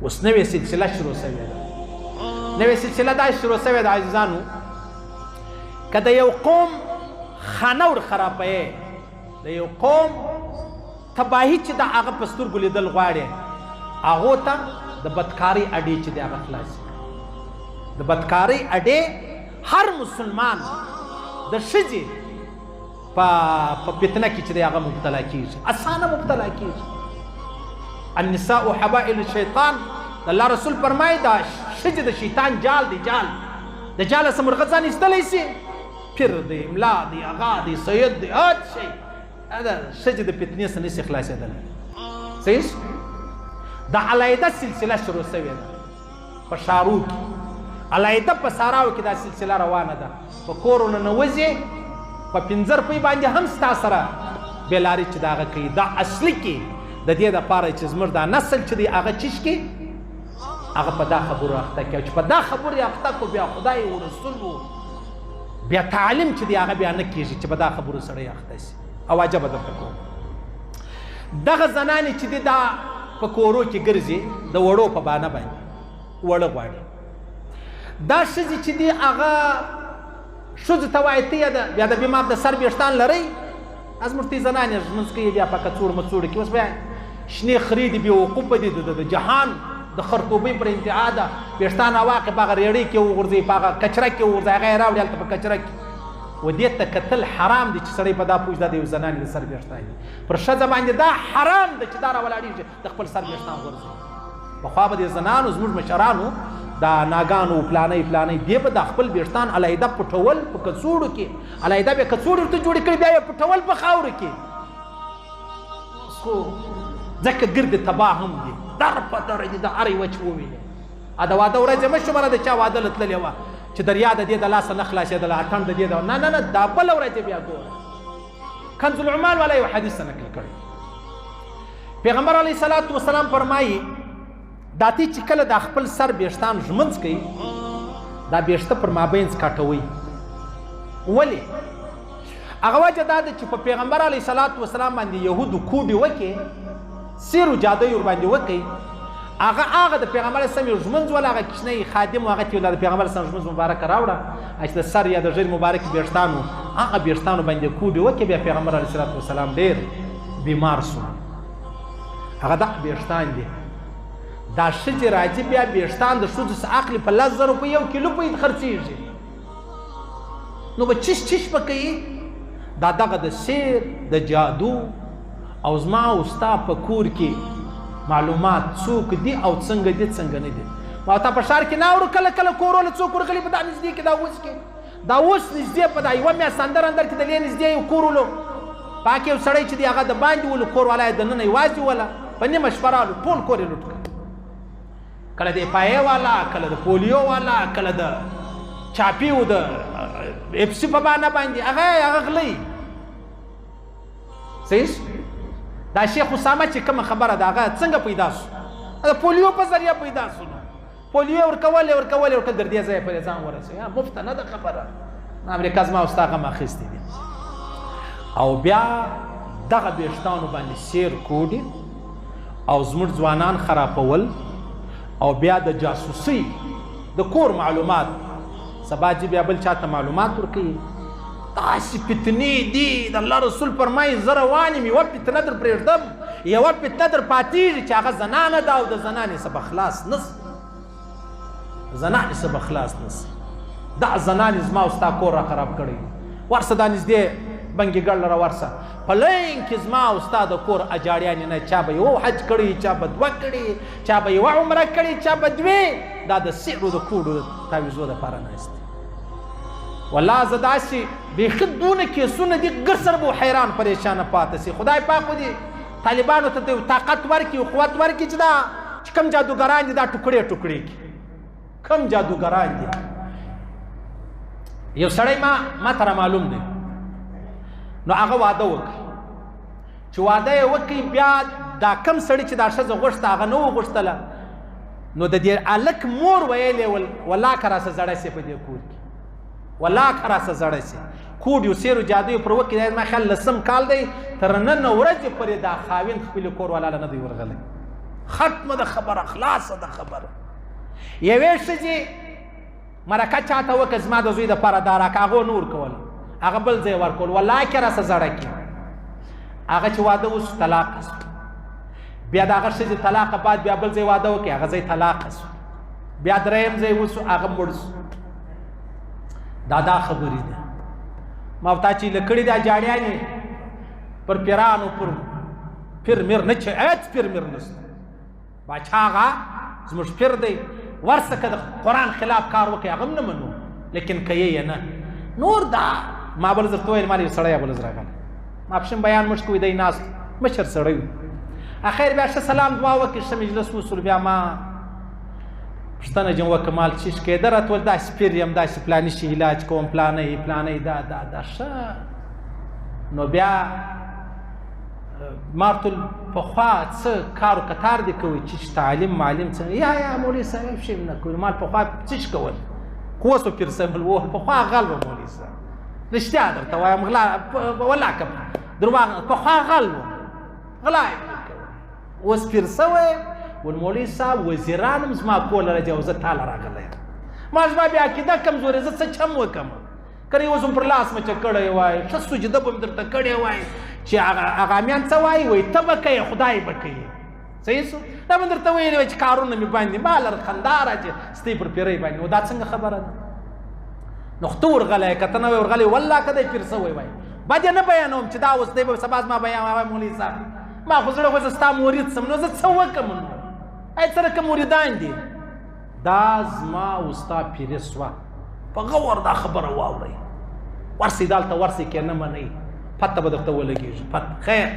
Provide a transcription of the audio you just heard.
اوس نوې سلسله شروع شوې ده. نوې سلسله دا شروع شوې ده عزیزانو، که د یو قوم خانه ور خرابوي، د یو قوم تباهي چې د هغه په سترګو لیدل غواړي، هغو ته د بدکارۍ اډې چې د هغه خلاصي. د بدکارۍ اډې هر مسلمان د ښځې په فتنه کې چې د هغه مبتلا کېږي، اسانه مبتلا کېږي. النساء حبائل الشیطان، د الله رسول فرمایي دا ښځې د شیطان جال دی. جال د جاله څخه مرغه ځان ایستلی سي، پیر دی، ملا دی، اغا دی، سید دی، هر شی دا ښځې د فتنې څخه نشي خلاصېدلی. صحیح. دا علیحده سلسله شروع شوې ده په ښارو کې، علیحده په صحراو کې دا سلسله روانه ده. په کورونو ننوځې، په 5 روپۍ باندې هم ستا سره بېلاري چې د هغه کوي. دا اصلي کې د دې دپاره چې زموږ دا نسل چې دی هغه چیش کې، هغه په دا خبرو اخته کې، چې په دا خبرو اخته کو بیا خدای او رسول بیا تعلیم چې دی هغه بیا نه کېږي چې په دا خبرو سړی اخته شي. او عجبه درته کوم، دغه زنانې چې دی دا په کورو کې ګرځي د وړو په بانه باندې وړه غواړي. دا ښځې چې دی هغه ښځو ته وایي ته ده بیا د بیمار د سر ویښتان لرئ، زموږ تی زنانې ژمنځ کوي بیا په کڅوړ مڅوړ کې. اوس بیا شنې خرې دي، بېوقوفه دي، د جهان د خرطوبۍ پر انتها ده. ویښتان اواقې په هغه ریړۍ کې وغورځوي، په هغه کچره کې وغورځوي، هغه یې راوړي هلته په کچره کې. و دې ته کتل حرام دي چې سړی په دا پوه دا د یو زنانې د سر ویښتان دي. پر ښځه باندې دا حرام ده چې دا راولاړېږي د خپل سر ویښتان غورځوي. پخوا به د زنانو زموږ مشرانو دا ناګانو پلانۍ دې به دا خپل ویښتان علیحده پټول په کڅوړو کې، علیحده به یې کڅوړې ورته جوړې کړي، بیا یې پټول په خاورو کې. خو ځکه ګرد تباه هم دي، در په در دي، د هر یوه چې ووینې. د واده ورځ مه شومره د چا واده له تللې وه چې دریا د دې د لاسه نه خلاصېدله، اتڼ د دې نه نه، دا بله ورځ بیا ګوره. کنز العمال والا یو حدیث نقل کړی، پیغمبر علیه صلات وسلام فرمایي دا تی چې کله د خپل سر ویښتان ږمنځ کوي، دا ویښته پر مابینځ کاټوئ. ولې؟ هغه وجه دا ده چې په پیغمبر علیه صلات وسلام باندې یهودو کوډې وکړې، سیر و جادوی ورباندې وکړي، هغه د پیغمبر اسلام یو ږمنځ ولا هغه کوچنی خادم هغه ته د پیغمبر اسلام ږمنځ مبارکه راوړه، چې د سر یا د ژیړ مبارک ویښتانو هغه ویښتانو باندې کوډې وکړي. بیا پیغمبر علیه صلات وسلام ډېر بیمار شو. هغه دغه ویښتان دي، دا ښځې راځي بیا ویښتان د ښځو څخه اخلي، په 10,000 روپۍ 1 کیلو پورې خرڅېږي. نو به چش به کوي. دا دغه د سیر د جادو او زما او ستا په کور کې معلومات څوک دي او څنګه دي څنګه نه دي. ما تا په ښار کې نه اورو کله کله کورونه څوک ورغلي په دا نږدې کې، دا اوس کې دا اوس نږدې په دا یوه میاشت اندر کې د دې نږدې یو کور ولو، پاک یو سړی چې دی هغه د باندې ولو کور والا یې دننه یوازې وله، په نیمه شپه رالو ټول کور یې لوټ کړ. کله د پایې والا، کله د پولیو والا، کله د چاپیو د اپسي په بانه باندې هغه غلی. صحیح. دا شیخ اسامه چې کومه خبره ده هغه څنګه پیدا شو؟ د پولیو په ذریعه پیدا شو. پولیو ورکول در دې ځای پورې ځان ورسوي، مفته نه ده خبره. امریکا زما او ستا غم اخیستی دي. او بیا دغه ویښتانو باندې سیر کوډي او زموږ ځوانان خرابول، او بیا د جاسوسۍ د کور معلومات، سبا چې بیا بل چاته معلومات ورکوي. داسې فتنې دي، د الله رسول فرمایي زه روان یم، یوه فتنه در پرېږدم، یوه فتنه در پاتېږي چې هغه زنانه ده او د زنانې څخه به خلاص نسي، زنانې څخه به خلاص نسي. دا زنانې زما او ستا کور را خراب کړی. ورسه دا نږدې بنګېګړ لره ورسه په لین کې زما او ستا د کور اجاړیانې نه، چا به یو حج کړی، چا به 2 کړي، چا به یوه عمره کړي، چا به 2. دا د سحرو د کوډو تعویضو دپاره ناست دي. والله زه داسې بیخي دونه کیسونه دي، ګر سره به حیران پریشانه پاته سي. خدای پاک خو دې طالبانو ته طاقت ورکړي، قوت ورکړي چې دا چې کوم جادوګران دي دا ټوکړې ټوکړې کړي. کوم جادوګران دي؟ یو سړی ما ته را معلوم دی، نو هغه واده وکړي. چې واده یې وکړي، بیا دا کم سړي چې دا ښځه غوښته هغه نه وغوښتله، نو د دې هلک مور ویلې ول والله که راسه زړه سي په دې کور کې، والله که راسه زړه سي. کوډ یو سیر جادو پر وکړي، دا زما خیال 10 کال دی، تر نن ورځې پورې دا خاوند خپل کور والا نه دی ورغلی. ختمه د خبره خلاصه د خبره یوې ښځې مرکه چاته وکړه زما د زوی دپاره دا راکړه هغه نور کول هغه بل ځای ورکول والله کې راسه زړه کې هغه چې واده وشو طلاقه شو بیا د هغه ښځې طلاقه بعد بیا بل ځای واده وکړي هغه ځای طلاقه شو بیا دریم ځای وشو هغه مړ شو دا خبرې ده ما ورته چې لکړې دا جاړیانې پر پیرانو پر پیر میر نه چې هېڅ پیر میر نشته باچا هغه زموږ پیر دی ورسه که د قرآن خلاف کار وکړي هغه هم نه منو لیکن که یې نه نور دا ما بل زر ته ویل ما یو سړی بل زر راغلی ماپښین بیان موږ کوي دی ناست مشر سړی و اخر بیا ښه سلام دعا وکړي ښه مجلس وصول بیا ما پوښتنه جم وکړه مال چیش کېده راته ویل داسې پیر یم داسې فلاني شي علاج کوم پلانۍ دا ښه نو بیا ما ورته ویل پخوا څه کار و کتار دې کوئ چې تعلیم معلم څنګه یا مولوي صاحب شی نه کوي مال پخوا څه کول خو اوس پیر صاحب وویل پخوا غل و مولوي صاحب رښتیا درته وایم غلا والله که درواغ پخوا غل و غلا یې اوس پیر سوی والمولوي صاحب وزیران هم زما کور لره جو زه تاله راغلی ما زما بیا عقیده کمزورې زه څه چم وکړم که اوس هم پر لاس مچه کړی وای ښه سجده به م درته کړې وای چې هغه امیان څه وایي وایي ته به کوې خدای به کوي صحیح شو دا به درته ویلي وای چې کارونه مې باندې ما لر خندا راځي ستی پر پیرۍ باندې نو دا څنګه خبره ده نو خو ته ورغلی که ته نه وی ورغلی والله که دی پیر سوی وای بد یې نه بیانوم چې دا اوس دی به سبا زما بیان وای مولوي صاحب ما خو زړه خو زه ستا مرید سم نو زه څه وکړم نو ای سره که مریدان دي دا زما او ستا پیرې سوه په غور دا خبره واورئ ورسئ دلته ورسئ که نه منئ پته به درته ولګېږي خیر